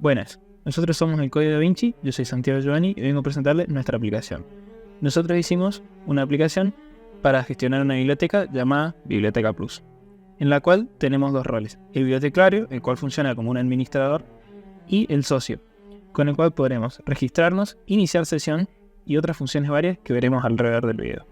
Buenas, nosotros somos el Código Da Vinci, yo soy Santiago Giovanni y vengo a presentarles nuestra aplicación. Nosotros hicimos una aplicación para gestionar una biblioteca llamada Biblioteca Plus, en la cual tenemos dos roles: el bibliotecario, el cual funciona como un administrador, y el socio, con el cual podremos registrarnos, iniciar sesión y otras funciones varias que veremos alrededor del video.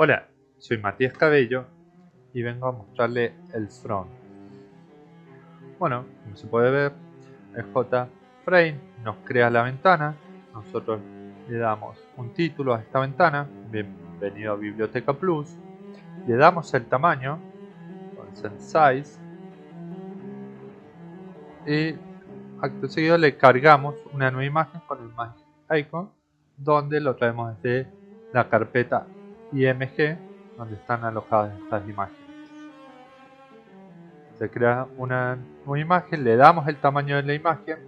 Hola, soy Matías Cabello y vengo a mostrarle el front. Bueno, como se puede ver, el JFrame nos crea la ventana. Nosotros le damos un título a esta ventana: Bienvenido a Biblioteca Plus. Le damos el tamaño con Send Size y acto seguido le cargamos una nueva imagen con el Magic Icon, donde lo traemos desde la carpeta IMG donde están alojadas estas imágenes. Se crea una nueva imagen, le damos el tamaño de la imagen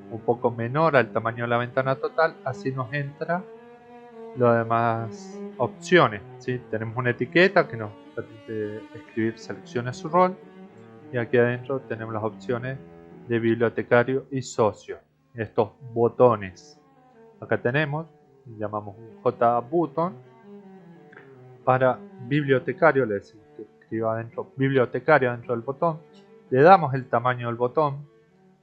un poco menor al tamaño de la ventana total, así nos entra las demás opciones, ¿sí? Tenemos una etiqueta que nos permite escribir seleccione su rol, y aquí adentro tenemos las opciones de bibliotecario y socio, estos botones. Acá tenemos, llamamos un JButton para bibliotecario, le decimos que escriba adentro bibliotecario dentro del botón, le damos el tamaño del botón,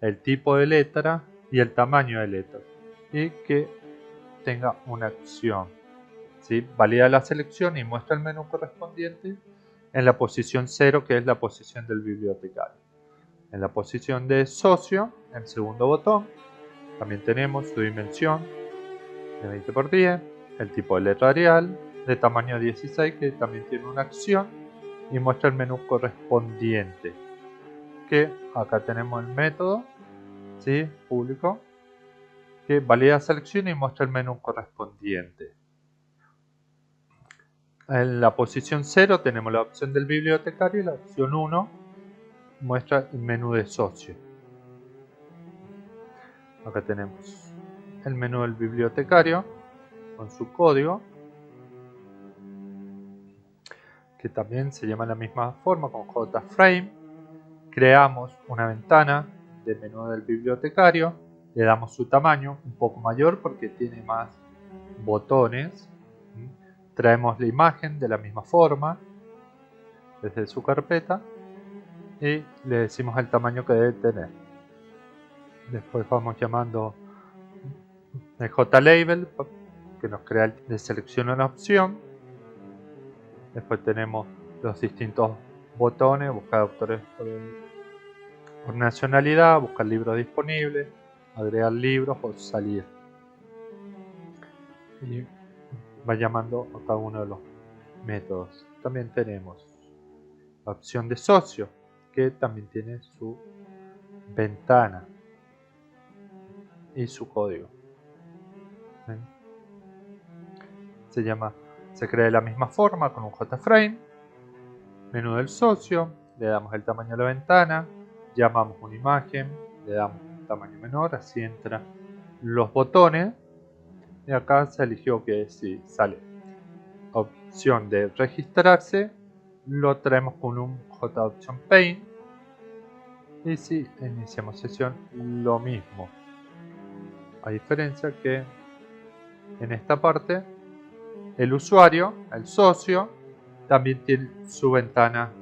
el tipo de letra y el tamaño de letra, y que tenga una acción, ¿sí? Valida la selección y muestra el menú correspondiente en la posición 0, que es la posición del bibliotecario. En la posición de socio, el segundo botón, también tenemos su dimensión de 20 por 10, el tipo de letra Arial de tamaño 16, que también tiene una acción y muestra el menú correspondiente, que acá tenemos el método, ¿sí? Público, que valida selección y muestra el menú correspondiente. En la posición 0 tenemos la opción del bibliotecario, y la opción 1 muestra el menú de socio. Acá tenemos el menú del bibliotecario con su código, que también se llama de la misma forma, con JFrame. Creamos una ventana del menú del bibliotecario, le damos su tamaño un poco mayor porque tiene más botones. Traemos la imagen de la misma forma desde su carpeta y le decimos el tamaño que debe tener. Después vamos llamando el JLabel, que nos crea, le selecciona una opción. Después tenemos los distintos botones: buscar autores por nacionalidad, buscar libros disponibles, agregar libros o salir. Y va llamando a cada uno de los métodos. También tenemos la opción de socio, que también tiene su ventana y su código. Se crea de la misma forma con un JFrame. menú del socio, le damos el tamaño de la ventana, llamamos una imagen, le damos un tamaño menor, así entran los botones y acá se eligió que si sale opción de registrarse, lo traemos con un JOption Paint y si iniciamos sesión, lo mismo, a diferencia que en esta parte el usuario, el socio, también tiene su ventana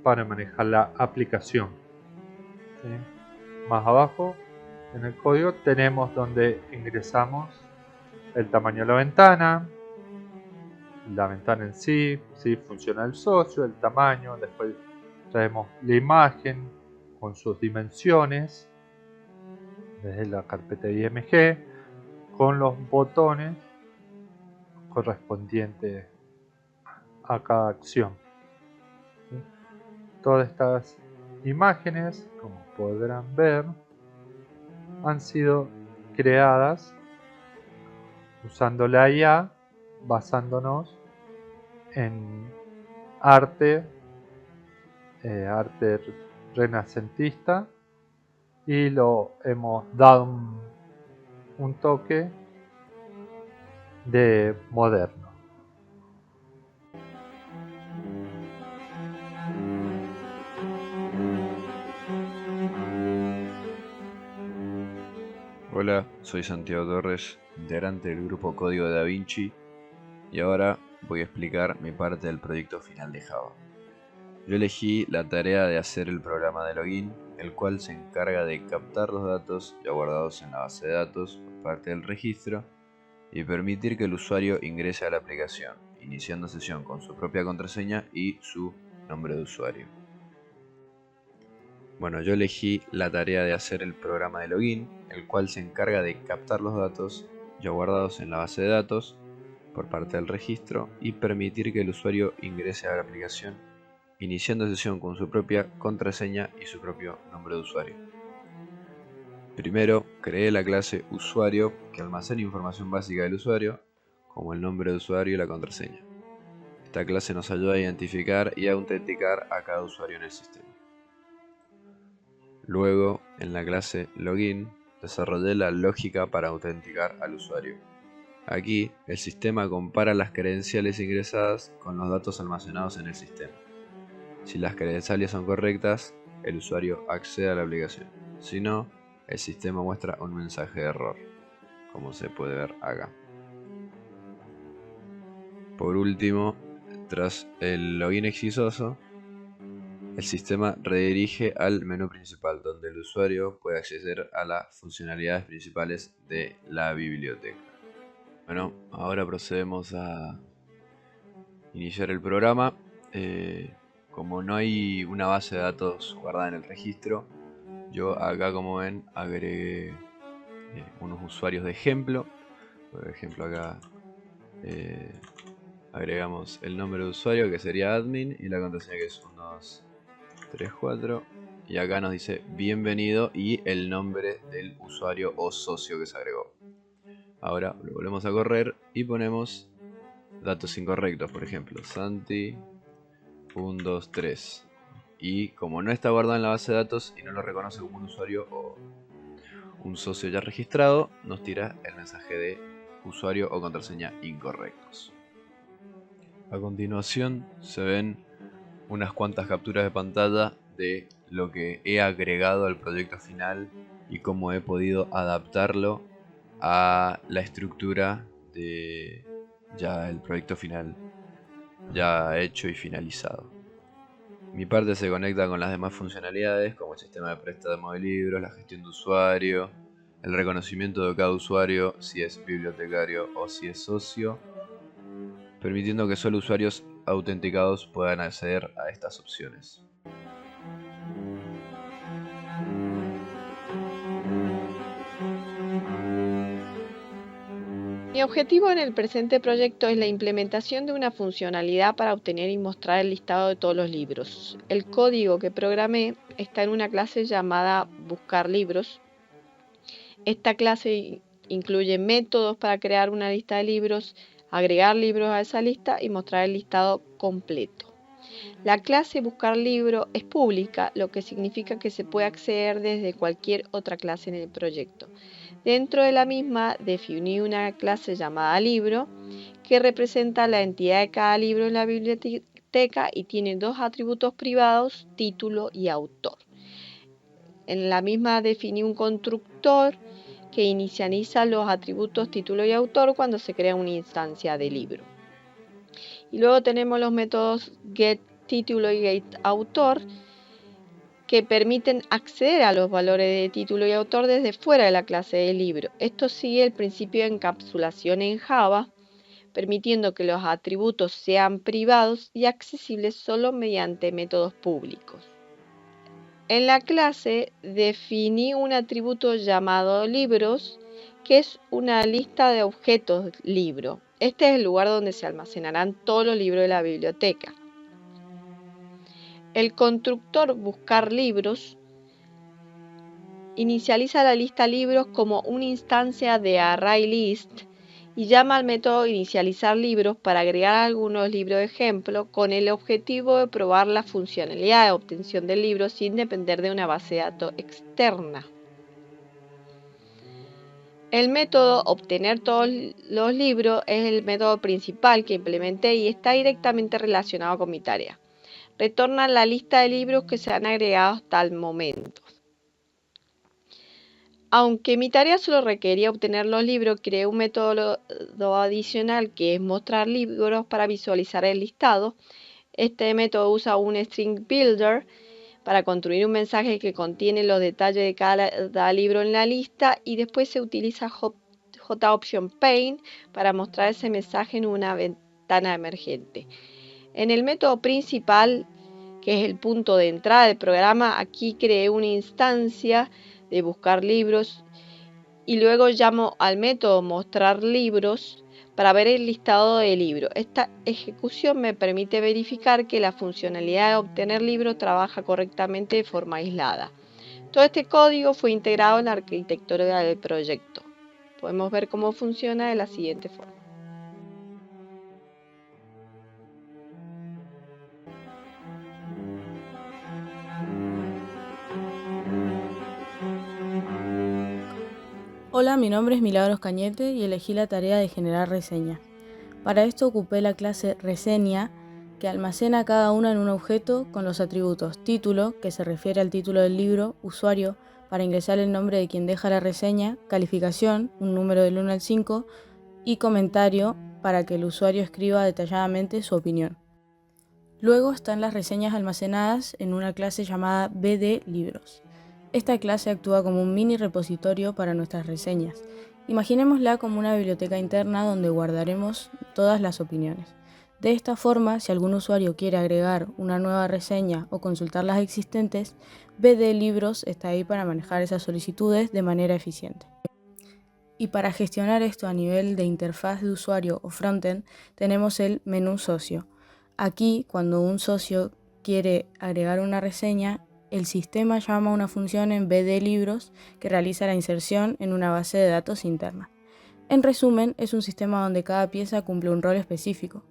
para manejar la aplicación. ¿Sí? Más abajo en el código tenemos donde ingresamos el tamaño de la ventana en sí, funciona el socio, el tamaño, después traemos la imagen con sus dimensiones desde la carpeta IMG con los botones correspondientes a cada acción. ¿Sí? Todas estas imágenes, como podrán ver, han sido creadas usando la IA, basándonos en arte renacentista, y lo hemos dado un toque de moderno. Hola, soy Santiago Torres, integrante del grupo Código Da Vinci, y ahora voy a explicar mi parte del proyecto final de Java. Yo elegí la tarea de hacer el programa de login, el cual se encarga de captar los datos ya guardados en la base de datos por parte del registro y permitir que el usuario ingrese a la aplicación, iniciando sesión con su propia contraseña y su nombre de usuario. Bueno, yo elegí la tarea de hacer el programa de login, el cual se encarga de captar los datos ya guardados en la base de datos por parte del registro y permitir que el usuario ingrese a la aplicación, iniciando sesión con su propia contraseña y su propio nombre de usuario. Primero, creé la clase usuario que almacena información básica del usuario, como el nombre de usuario y la contraseña. Esta clase nos ayuda a identificar y autenticar a cada usuario en el sistema. Luego, en la clase login, desarrollé la lógica para autenticar al usuario. Aquí, el sistema compara las credenciales ingresadas con los datos almacenados en el sistema. Si las credenciales son correctas, el usuario accede a la aplicación. Si no, el sistema muestra un mensaje de error, como se puede ver acá. Por último, tras el login exitoso, el sistema redirige al menú principal, donde el usuario puede acceder a las funcionalidades principales de la biblioteca. Bueno, ahora procedemos a iniciar el programa. Como no hay una base de datos guardada en el registro, yo acá, como ven, agregué unos usuarios de ejemplo. Por ejemplo, acá agregamos el nombre de usuario, que sería admin, y la contraseña, que es 1234, y acá nos dice bienvenido y el nombre del usuario o socio que se agregó. Ahora lo volvemos a correr y ponemos datos incorrectos, por ejemplo Santi 123, y como no está guardado en la base de datos y no lo reconoce como un usuario o un socio ya registrado, nos tira el mensaje de usuario o contraseña incorrectos. A continuación se ven unas cuantas capturas de pantalla de lo que he agregado al proyecto final y cómo he podido adaptarlo a la estructura de ya el proyecto final ya hecho y finalizado. Mi parte se conecta con las demás funcionalidades, como el sistema de préstamo de libros, la gestión de usuario, el reconocimiento de cada usuario, si es bibliotecario o si es socio, permitiendo que solo usuarios autenticados puedan acceder a estas opciones. Mi objetivo en el presente proyecto es la implementación de una funcionalidad para obtener y mostrar el listado de todos los libros. El código que programé está en una clase llamada Buscar Libros. Esta clase incluye métodos para crear una lista de libros, agregar libros a esa lista y mostrar el listado completo. La clase buscar libro es pública, lo que significa que se puede acceder desde cualquier otra clase en el proyecto. Dentro de la misma definí una clase llamada libro, que representa la entidad de cada libro en la biblioteca y tiene dos atributos privados, título y autor. En la misma definí un constructor que inicializa los atributos título y autor cuando se crea una instancia de libro. Y luego tenemos los métodos getTítulo y getAutor, que permiten acceder a los valores de título y autor desde fuera de la clase de libro. Esto sigue el principio de encapsulación en Java, permitiendo que los atributos sean privados y accesibles solo mediante métodos públicos. En la clase definí un atributo llamado libros, que es una lista de objetos libro. Este es el lugar donde se almacenarán todos los libros de la biblioteca. El constructor buscar libros inicializa la lista libros como una instancia de ArrayList y llama al método inicializar libros para agregar algunos libros de ejemplo con el objetivo de probar la funcionalidad de obtención del libro sin depender de una base de datos externa. El método obtener todos los libros es el método principal que implementé y está directamente relacionado con mi tarea. Retorna la lista de libros que se han agregado hasta el momento. Aunque mi tarea solo requería obtener los libros, creé un método adicional que es mostrar libros para visualizar el listado. Este método usa un string builder para construir un mensaje que contiene los detalles de cada libro en la lista y después se utiliza JOptionPane para mostrar ese mensaje en una ventana emergente. En el método principal, que es el punto de entrada del programa, aquí creé una instancia de buscar libros y luego llamo al método mostrar libros para ver el listado de libros. Esta ejecución me permite verificar que la funcionalidad de obtener libros trabaja correctamente de forma aislada. Todo este código fue integrado en la arquitectura del proyecto. Podemos ver cómo funciona de la siguiente forma. Hola, mi nombre es Milagros Cañete y elegí la tarea de generar reseñas. Para esto ocupé la clase reseña, que almacena cada una en un objeto con los atributos título, que se refiere al título del libro, usuario, para ingresar el nombre de quien deja la reseña, calificación, un número del 1 al 5, y comentario, para que el usuario escriba detalladamente su opinión. Luego están las reseñas almacenadas en una clase llamada bdlibros. Esta clase actúa como un mini repositorio para nuestras reseñas. Imaginémosla como una biblioteca interna donde guardaremos todas las opiniones. De esta forma, si algún usuario quiere agregar una nueva reseña o consultar las existentes, bdlibros está ahí para manejar esas solicitudes de manera eficiente. Y para gestionar esto a nivel de interfaz de usuario o frontend, tenemos el menú socio. Aquí, cuando un socio quiere agregar una reseña, el sistema llama a una función en bdlibros que realiza la inserción en una base de datos interna. En resumen, es un sistema donde cada pieza cumple un rol específico.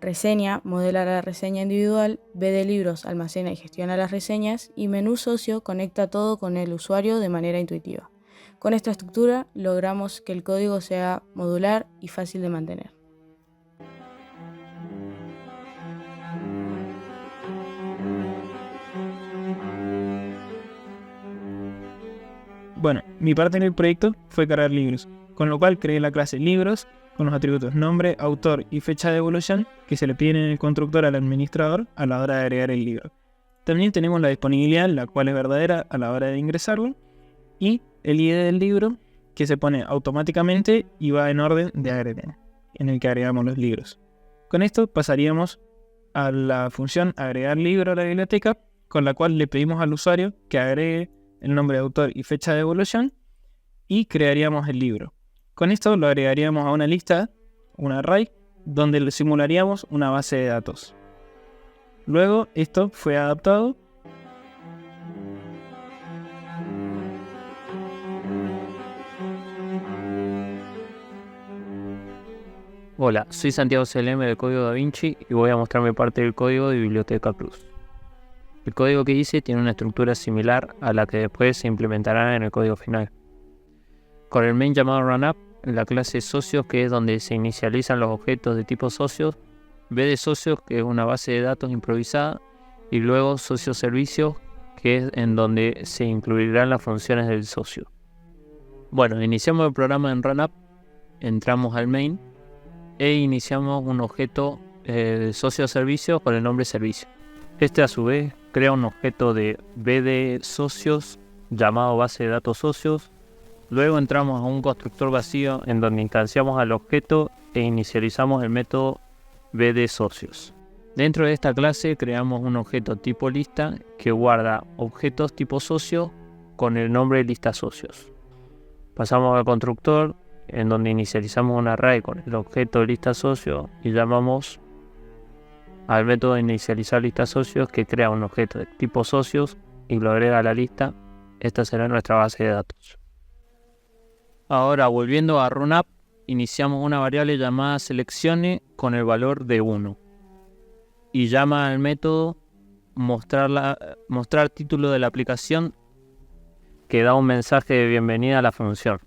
Reseña modela la reseña individual, bdlibros almacena y gestiona las reseñas y menú socio conecta todo con el usuario de manera intuitiva. Con esta estructura logramos que el código sea modular y fácil de mantener. Bueno, mi parte en el proyecto fue cargar libros, con lo cual creé la clase libros con los atributos nombre, autor y fecha de devolución que se le piden en el constructor al administrador a la hora de agregar el libro. También tenemos la disponibilidad, la cual es verdadera a la hora de ingresarlo, y el ID del libro que se pone automáticamente y va en orden de agregar, en el que agregamos los libros. Con esto pasaríamos a la función agregar libro a la biblioteca, con la cual le pedimos al usuario que agregue el nombre de autor y fecha de devolución y crearíamos el libro. Con esto lo agregaríamos a una lista, un array, donde le simularíamos una base de datos. Luego esto fue adaptado Hola, soy Santiago CLM del Código DaVinci y voy a mostrarme parte del código de Biblioteca Plus. El código que hice tiene una estructura similar a la que después se implementará en el código final. Con el main llamado RunUp, la clase socios, que es donde se inicializan los objetos de tipo socios, B de socios, que es una base de datos improvisada, y luego socios servicios, que es en donde se incluirán las funciones del socio. Bueno, iniciamos el programa en RunUp, entramos al main e iniciamos un objeto de socio servicio con el nombre servicio. Este a su vez crea un objeto de B de socios llamado base de datos socios. Luego entramos a un constructor vacío en donde instanciamos al objeto e inicializamos el método B de socios. Dentro de esta clase creamos un objeto tipo lista que guarda objetos tipo socio con el nombre lista socios. Pasamos al constructor en donde inicializamos un array con el objeto lista socio y llamamos al método de inicializar lista socios, que crea un objeto de tipo socios y lo agrega a la lista. Esta será nuestra base de datos. Ahora, volviendo a RunUp, iniciamos una variable llamada seleccione con el valor de 1 y llama al método mostrar título de la aplicación, que da un mensaje de bienvenida a la función.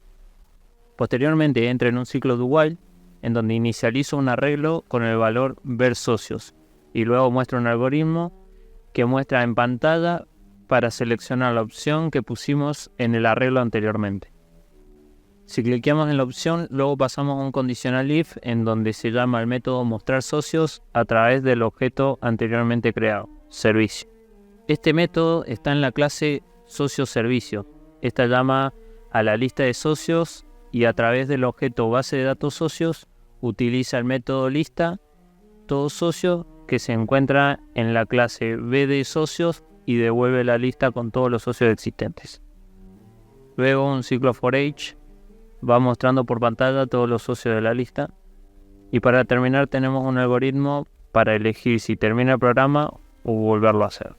Posteriormente entra en un ciclo do while en donde inicializo un arreglo con el valor ver socios y luego muestra un algoritmo que muestra en pantalla para seleccionar la opción que pusimos en el arreglo anteriormente. Si cliqueamos en la opción, luego pasamos a un conditional if en donde se llama el método mostrar socios a través del objeto anteriormente creado, servicio. Este método está en la clase socio servicio. Esta llama a la lista de socios y a través del objeto base de datos socios utiliza el método lista todo socio, que se encuentra en la clase B de socios, y devuelve la lista con todos los socios existentes. Luego un ciclo for each va mostrando por pantalla todos los socios de la lista, y para terminar tenemos un algoritmo para elegir si termina el programa o volverlo a hacer.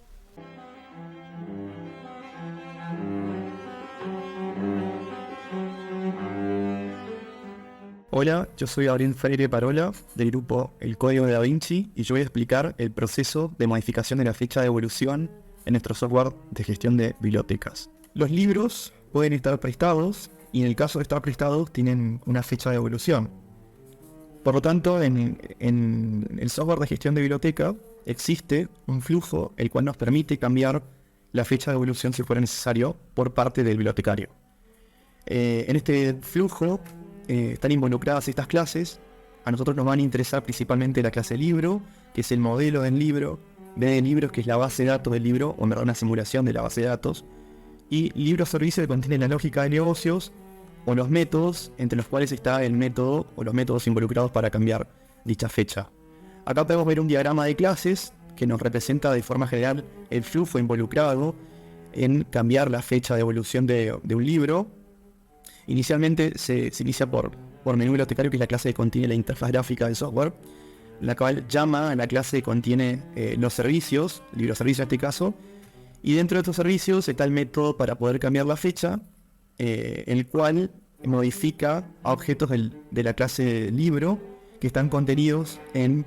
Hola, yo soy Gabriel Freire Parola, del grupo El Código de DaVinci, y yo voy a explicar el proceso de modificación de la fecha de evolución en nuestro software de gestión de bibliotecas. Los libros pueden estar prestados, y en el caso de estar prestados tienen una fecha de evolución. Por lo tanto, en el software de gestión de biblioteca existe un flujo el cual nos permite cambiar la fecha de evolución si fuera necesario por parte del bibliotecario. En este flujo están involucradas estas clases. A nosotros nos van a interesar principalmente la clase libro, que es el modelo del libro, B de libros, que es la base de datos del libro, o en verdad una simulación de la base de datos, y libro servicio, que contiene la lógica de negocios o los métodos, entre los cuales está el método o los métodos involucrados para cambiar dicha fecha. Acá podemos ver un diagrama de clases que nos representa de forma general el flujo involucrado en cambiar la fecha de evolución de un libro. Inicialmente se inicia por menú bibliotecario, que es la clase que contiene la interfaz gráfica del software, la cual llama a la clase que contiene los servicios, libro servicio en este caso, y dentro de estos servicios está el método para poder cambiar la fecha, el cual modifica a objetos de la clase libro que están contenidos en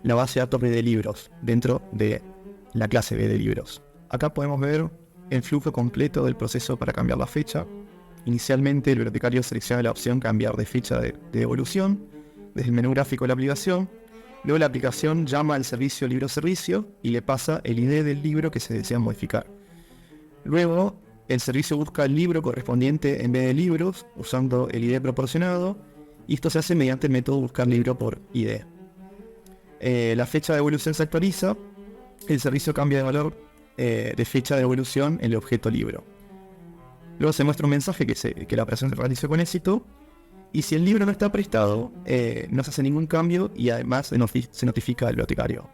la base de datos B de libros, dentro de la clase B de libros. Acá podemos ver el flujo completo del proceso para cambiar la fecha. Inicialmente el bibliotecario selecciona la opción cambiar de fecha de evolución desde el menú gráfico de la aplicación. Luego la aplicación llama al servicio libro servicio y le pasa el ID del libro que se desea modificar. Luego el servicio busca el libro correspondiente en vez de libros usando el ID proporcionado, y esto se hace mediante el método buscar libro por ID. La fecha de evolución se actualiza, el servicio cambia de valor de fecha de evolución en el objeto libro. Luego se muestra un mensaje que la operación se realizó con éxito, y si el libro no está prestado, no se hace ningún cambio y además se notifica al bibliotecario.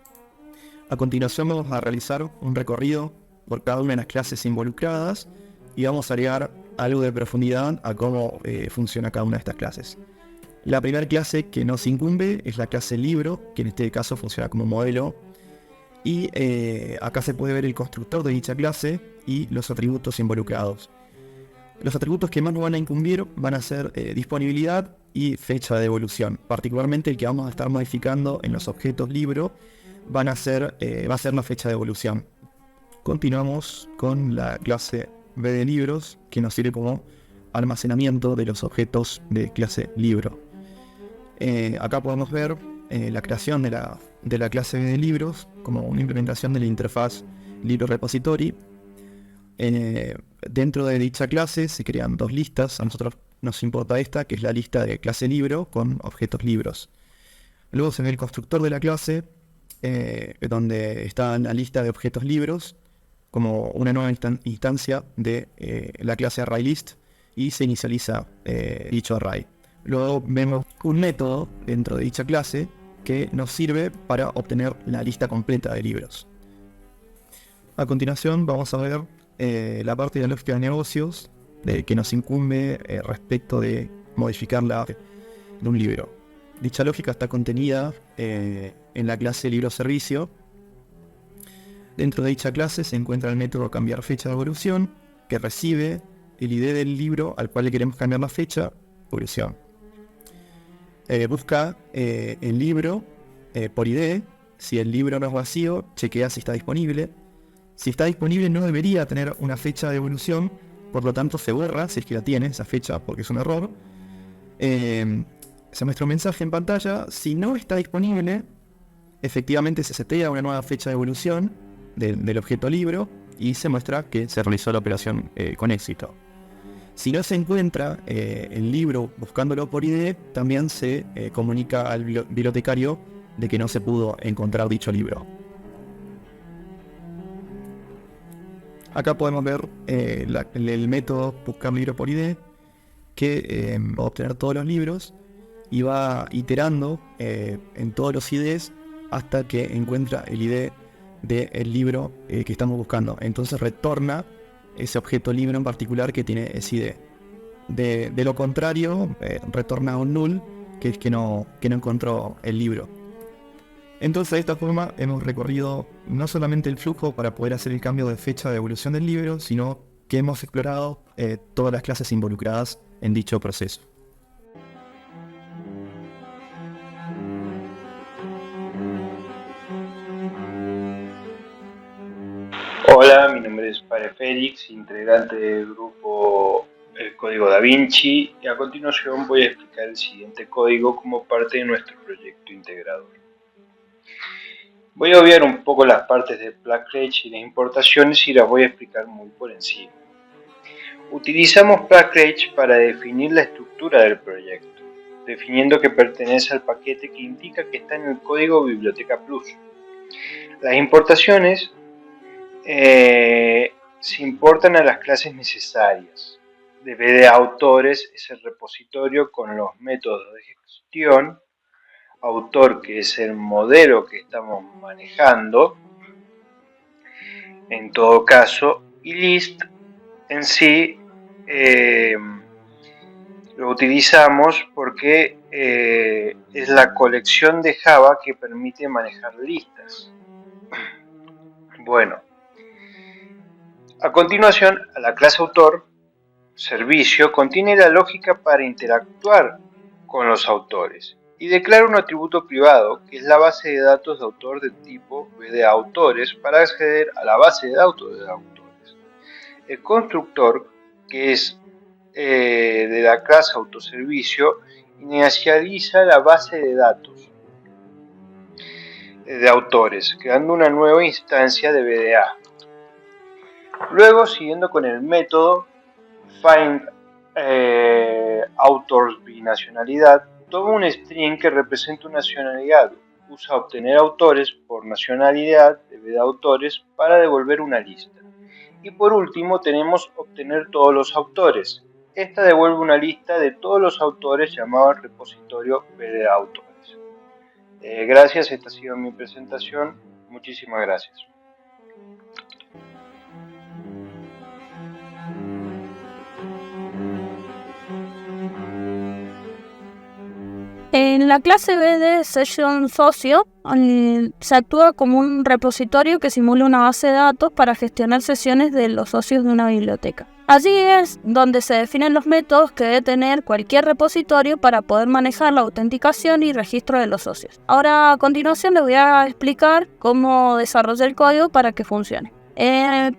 A continuación vamos a realizar un recorrido por cada una de las clases involucradas y vamos a agregar algo de profundidad a cómo funciona cada una de estas clases. La primera clase que nos incumbe es la clase libro, que en este caso funciona como modelo, y acá se puede ver el constructor de dicha clase y los atributos involucrados. Los atributos que más nos van a incumbir van a ser disponibilidad, y fecha de devolución. Particularmente el que vamos a estar modificando en los objetos libro va a ser la fecha de devolución. Continuamos con la clase B de libros, que nos sirve como almacenamiento de los objetos de clase libro. Acá podemos ver la creación de la clase B de libros como una implementación de la interfaz libro repository. Dentro de dicha clase se crean dos listas. A nosotros nos importa esta, que es la lista de clase libro con objetos libros. Luego se ve el constructor de la clase, donde está la lista de objetos libros como una nueva instancia de la clase ArrayList, y se inicializa dicho array. Luego vemos un método dentro de dicha clase que nos sirve para obtener la lista completa de libros. A continuación vamos a ver la parte de la lógica de negocios que nos incumbe respecto de modificar de un libro. Dicha lógica está contenida en la clase libro servicio. Dentro de dicha clase se encuentra el método cambiar fecha de evolución, que recibe el ID del libro al cual le queremos cambiar la fecha, evolución. Busca el libro por ID. Si el libro no es vacío, chequea si está disponible. Si está disponible no debería tener una fecha de evolución, por lo tanto se borra si es que la tiene esa fecha, porque es un error. Se muestra un mensaje en pantalla. Si no está disponible, efectivamente se setea una nueva fecha de evolución del objeto libro y se muestra que se realizó la operación con éxito. Si no se encuentra el libro buscándolo por ID, también se comunica al bibliotecario de que no se pudo encontrar dicho libro. Acá podemos ver el método buscar libro por ID, que va a obtener todos los libros y va iterando en todos los IDs hasta que encuentra el ID del libro que estamos buscando. Entonces retorna ese objeto libro en particular que tiene ese ID. De lo contrario, retorna un null, que es que no encontró el libro. Entonces de esta forma hemos recorrido no solamente el flujo para poder hacer el cambio de fecha de evolución del libro, sino que hemos explorado todas las clases involucradas en dicho proceso. Hola, mi nombre es Padre Félix, integrante del grupo El Código Da Vinci, y a continuación voy a explicar el siguiente código como parte de nuestro proyecto integrador. Voy a obviar un poco las partes de Placrage y las importaciones y las voy a explicar muy por encima. Utilizamos Placrage para definir la estructura del proyecto, definiendo que pertenece al paquete que indica que está en el código Biblioteca Plus. Las importaciones se importan a las clases necesarias. DB de autores es el repositorio con los métodos de gestión, autor que es el modelo que estamos manejando en todo caso, y list en sí lo utilizamos porque es la colección de Java que permite manejar listas. Bueno, a continuación, a la clase autor, servicio, contiene la lógica para interactuar con los autores y declara un atributo privado que es la base de datos de autor de tipo B de autores para acceder a la base de datos de autores. El constructor, que es de la clase autoservicio, inicializa la base de datos de autores, creando una nueva instancia de BDA. Luego, siguiendo con el método find authors binacionalidad, toma un string que representa una nacionalidad, usa obtener autores por nacionalidad de autores para devolver una lista. Y por último tenemos obtener todos los autores. Esta devuelve una lista de todos los autores llamado el repositorio de autores. Gracias, esta ha sido mi presentación. Muchísimas gracias. En la clase B de Session Socio se actúa como un repositorio que simula una base de datos para gestionar sesiones de los socios de una biblioteca. Allí es donde se definen los métodos que debe tener cualquier repositorio para poder manejar la autenticación y registro de los socios. Ahora, a continuación les voy a explicar cómo desarrollar el código para que funcione.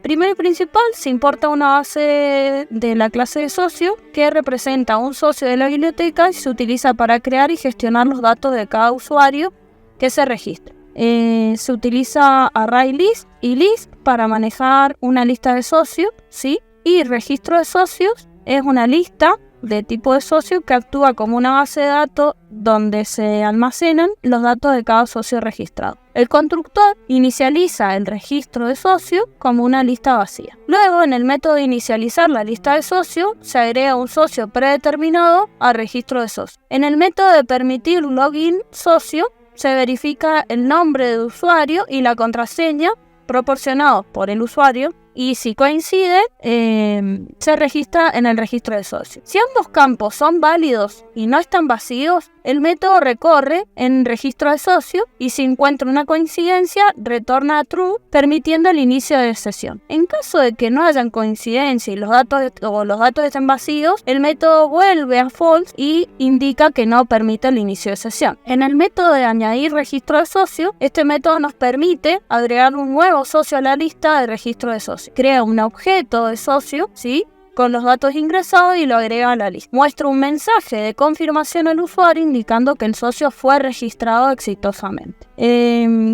Primero y principal, se importa una base de la clase de socio que representa a un socio de la biblioteca y se utiliza para crear y gestionar los datos de cada usuario que se registra. Se utiliza ArrayList y List para manejar una lista de socios, ¿sí? Y registro de socios es una lista de tipo de socio que actúa como una base de datos donde se almacenan los datos de cada socio registrado. El constructor inicializa el registro de socio como una lista vacía. Luego, en el método de inicializar la lista de socio, se agrega un socio predeterminado al registro de socio. En el método de permitir login socio, se verifica el nombre de usuario y la contraseña proporcionados por el usuario, y si coincide, se registra en el registro de socios. Si ambos campos son válidos y no están vacíos, el método recorre en registro de socios y si encuentra una coincidencia, retorna a true, permitiendo el inicio de sesión. En caso de que no hayan coincidencia y los datos estén vacíos, el método vuelve a false y indica que no permite el inicio de sesión. En el método de añadir registro de socio, este método nos permite agregar un nuevo socio a la lista de registro de socios. Crea un objeto de socio, ¿sí?, con los datos ingresados y lo agrega a la lista. Muestra un mensaje de confirmación al usuario indicando que el socio fue registrado exitosamente.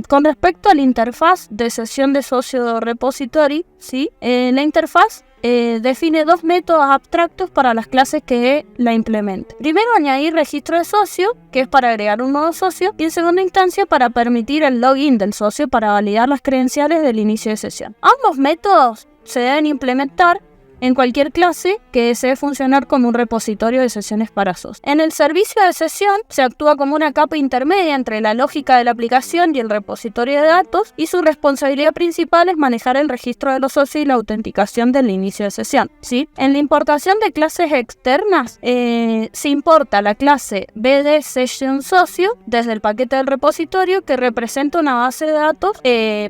Con respecto a la interfaz de sesión de socio repository, ¿sí?, la interfaz define dos métodos abstractos para las clases que la implementen. Primero, añadir registro de socio, que es para agregar un nuevo socio, y en segunda instancia para permitir el login del socio para validar las credenciales del inicio de sesión. Ambos métodos se deben implementar en cualquier clase que desee funcionar como un repositorio de sesiones para socios. En el servicio de sesión se actúa como una capa intermedia entre la lógica de la aplicación y el repositorio de datos, y su responsabilidad principal es manejar el registro de los socios y la autenticación del inicio de sesión, ¿sí? En la importación de clases externas se importa la clase BD Session Socio desde el paquete del repositorio, que representa una base de datos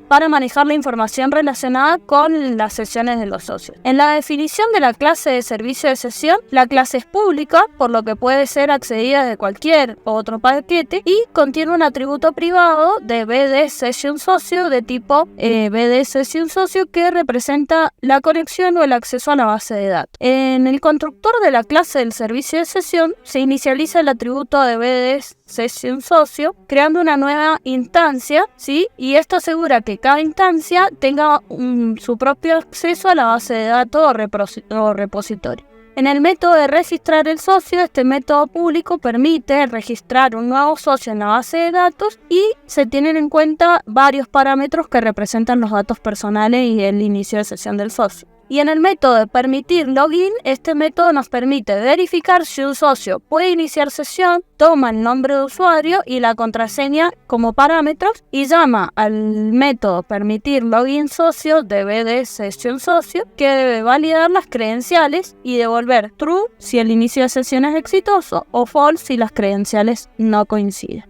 para manejar la información relacionada con las sesiones de los socios. En la definición de la clase de servicio de sesión, la clase es pública, por lo que puede ser accedida de cualquier otro paquete, y contiene un atributo privado de BD Session Socio de tipo BD Session Socio, que representa la conexión o el acceso a la base de datos. En el constructor de la clase del servicio de sesión se inicializa el atributo de BD Session Socio, creando una nueva instancia, ¿sí? Y esto asegura que cada instancia tenga su propio acceso a la base de datos o repositorio. En el método de registrar el socio, este método público permite registrar un nuevo socio en la base de datos y se tienen en cuenta varios parámetros que representan los datos personales y el inicio de sesión del socio. Y en el método de permitir login, este método nos permite verificar si un socio puede iniciar sesión, toma el nombre de usuario y la contraseña como parámetros y llama al método permitir login socio de BD Session Socio, que debe validar las credenciales y devolver true si el inicio de sesión es exitoso o false si las credenciales no coinciden.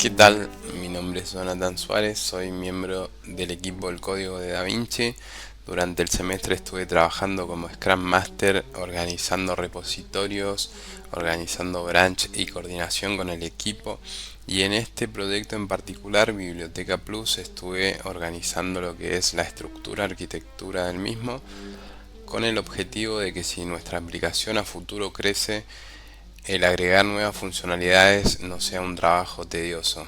¿Qué tal? Mi nombre es Jonathan Suárez, soy miembro del equipo del código de DaVinci. Durante el semestre estuve trabajando como Scrum Master, organizando repositorios, organizando branch y coordinación con el equipo. Y en este proyecto en particular, Biblioteca Plus, estuve organizando lo que es la estructura, arquitectura del mismo, con el objetivo de que si nuestra aplicación a futuro crece, el agregar nuevas funcionalidades no sea un trabajo tedioso.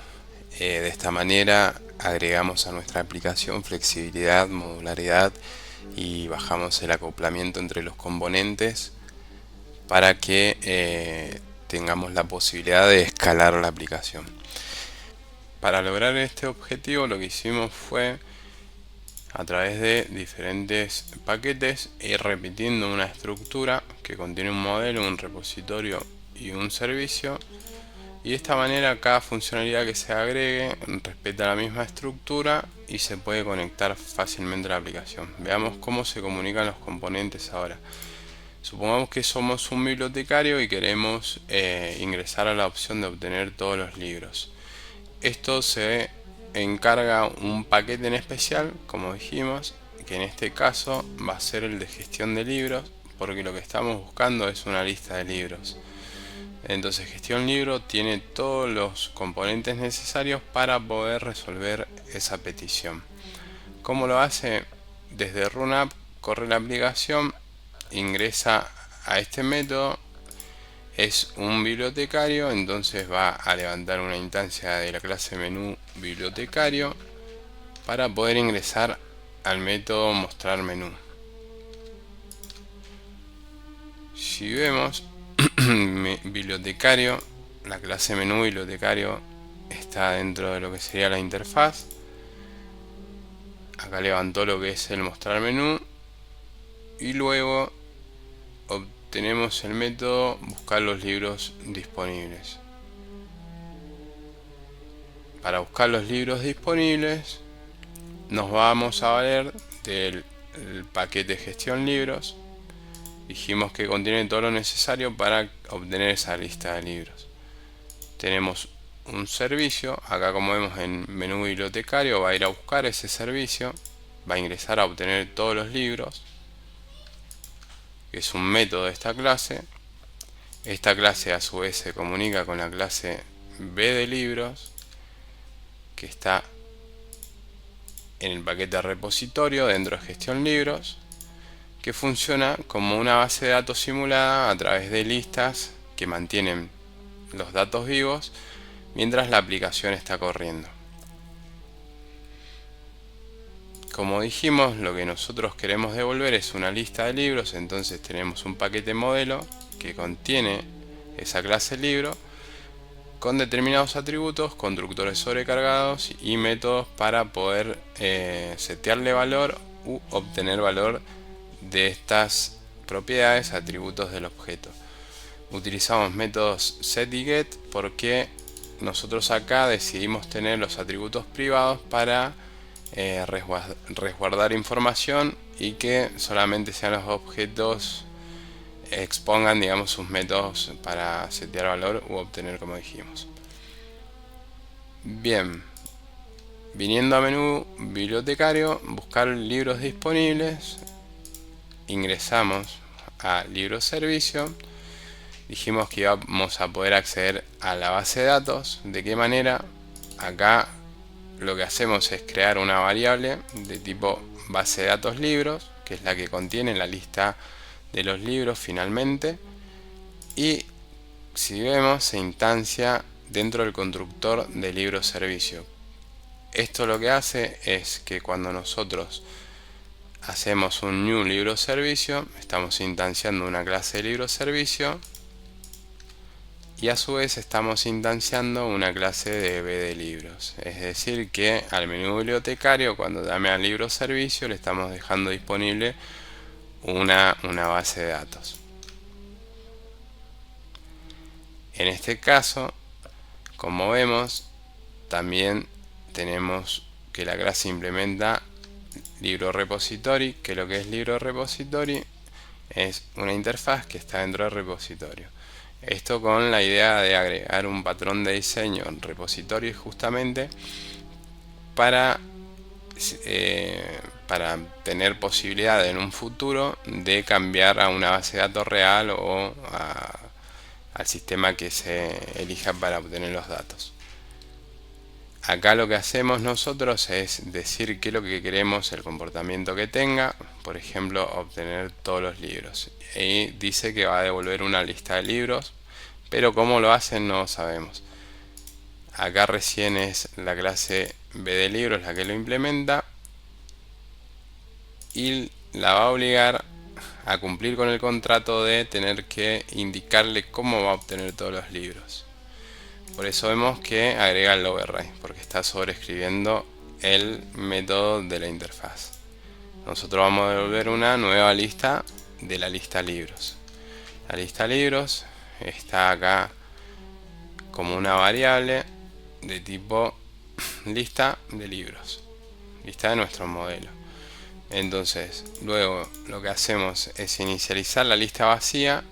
De esta manera agregamos a nuestra aplicación flexibilidad, modularidad y bajamos el acoplamiento entre los componentes para que tengamos la posibilidad de escalar la aplicación. Para lograr este objetivo, lo que hicimos fue, a través de diferentes paquetes, ir repitiendo una estructura que contiene un modelo, un repositorio y un servicio, y de esta manera cada funcionalidad que se agregue respeta la misma estructura y se puede conectar fácilmente a la aplicación. Veamos cómo se comunican los componentes ahora. Supongamos que somos un bibliotecario y queremos ingresar a la opción de obtener todos los libros. esto se encarga un paquete en especial, como dijimos, que en este caso va a ser el de gestión de libros, porque lo que estamos buscando es una lista de libros. Entonces gestión libro tiene todos los componentes necesarios para poder resolver esa petición. ¿Cómo lo hace? Desde RunApp corre la aplicación, ingresa a este método, es un bibliotecario, entonces va a levantar una instancia de la clase menú bibliotecario para poder ingresar al método mostrar menú. Si vemos bibliotecario, la clase menú bibliotecario está dentro de lo que sería la interfaz. Acá levantó lo que es el mostrar menú y luego obtenemos el método buscar los libros disponibles. Para buscar los libros disponibles nos vamos a valer del paquete gestión libros. Dijimos que contiene todo lo necesario para obtener esa lista de libros. Tenemos un servicio, acá como vemos en menú bibliotecario va a ir a buscar ese servicio, va a ingresar a obtener todos los libros, que es un método de esta clase. Esta clase a su vez se comunica con la clase B de libros, que está en el paquete repositorio dentro de gestión libros, que funciona como una base de datos simulada a través de listas que mantienen los datos vivos mientras la aplicación está corriendo. Como dijimos, lo que nosotros queremos devolver es una lista de libros, entonces tenemos un paquete modelo que contiene esa clase libro con determinados atributos, constructores sobrecargados y métodos para poder setearle valor u obtener valor de estas propiedades, atributos del objeto. Utilizamos métodos set y get porque nosotros acá decidimos tener los atributos privados para resguardar información y que solamente sean los objetos expongan, digamos, sus métodos para setear valor u obtener, como dijimos. Bien, viniendo a menú bibliotecario, buscar libros disponibles, ingresamos a libro servicio. Dijimos que íbamos a poder acceder a la base de datos. ¿De qué manera? Acá lo que hacemos es crear una variable de tipo base de datos libros, que es la que contiene la lista de los libros finalmente, y si vemos se instancia dentro del constructor de libro servicio. Esto lo que hace es que cuando nosotros hacemos un new libro servicio, estamos instanciando una clase de libro servicio y a su vez estamos instanciando una clase de B de libros. Es decir que al menú bibliotecario, cuando llame al libro servicio, le estamos dejando disponible una base de datos. En este caso, como vemos, también tenemos que la clase implementa libro repository, que lo que es libro repository es una interfaz que está dentro del repositorio. Esto con la idea de agregar un patrón de diseño en repositorio justamente para tener posibilidad en un futuro de cambiar a una base de datos real o al sistema que se elija para obtener los datos. Acá lo que hacemos nosotros es decir qué es lo que queremos, el comportamiento que tenga, por ejemplo, obtener todos los libros. Y dice que va a devolver una lista de libros, pero cómo lo hacen no sabemos. Acá recién es la clase B de libros la que lo implementa y la va a obligar a cumplir con el contrato de tener que indicarle cómo va a obtener todos los libros. Por eso vemos que agrega el override, porque está sobreescribiendo el método de la interfaz. Nosotros vamos a devolver una nueva lista de la lista libros. La lista libros está acá como una variable de tipo lista de libros, lista de nuestro modelo. Entonces luego lo que hacemos es inicializar la lista vacía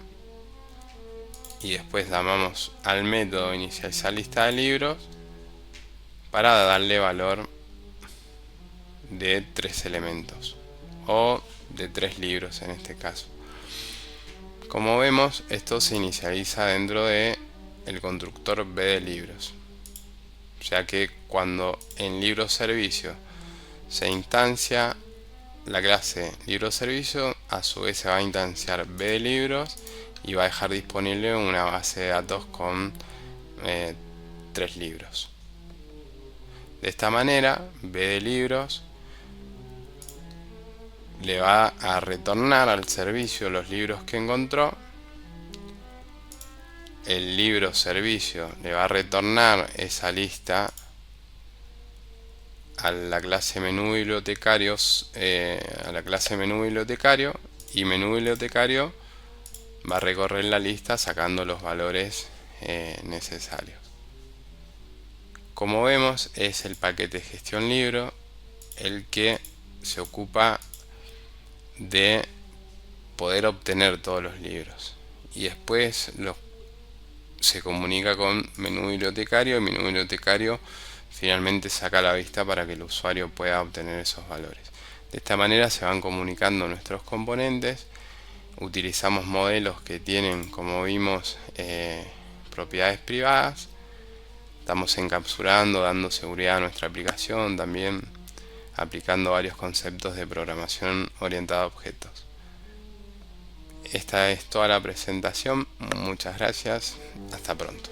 y después llamamos al método inicializar lista de libros para darle valor de 3 elementos o de 3 libros en este caso. Como vemos, esto se inicializa dentro de el constructor B de libros, ya que cuando en libro servicio se instancia la clase libro servicio, a su vez se va a instanciar B de libros y va a dejar disponible una base de datos con 3 libros. De esta manera, B de libros le va a retornar al servicio los libros que encontró. El libro servicio le va a retornar esa lista a la clase menú bibliotecarios, y menú bibliotecario va a recorrer la lista sacando los valores necesarios. Como vemos, es el paquete gestión libro el que se ocupa de poder obtener todos los libros, y después se comunica con menú bibliotecario, y menú bibliotecario finalmente saca la vista para que el usuario pueda obtener esos valores. De esta manera se van comunicando nuestros componentes. Utilizamos modelos que tienen, como vimos, propiedades privadas. Estamos encapsulando, dando seguridad a nuestra aplicación, también aplicando varios conceptos de programación orientada a objetos. Esta es toda la presentación. Muchas gracias. Hasta pronto.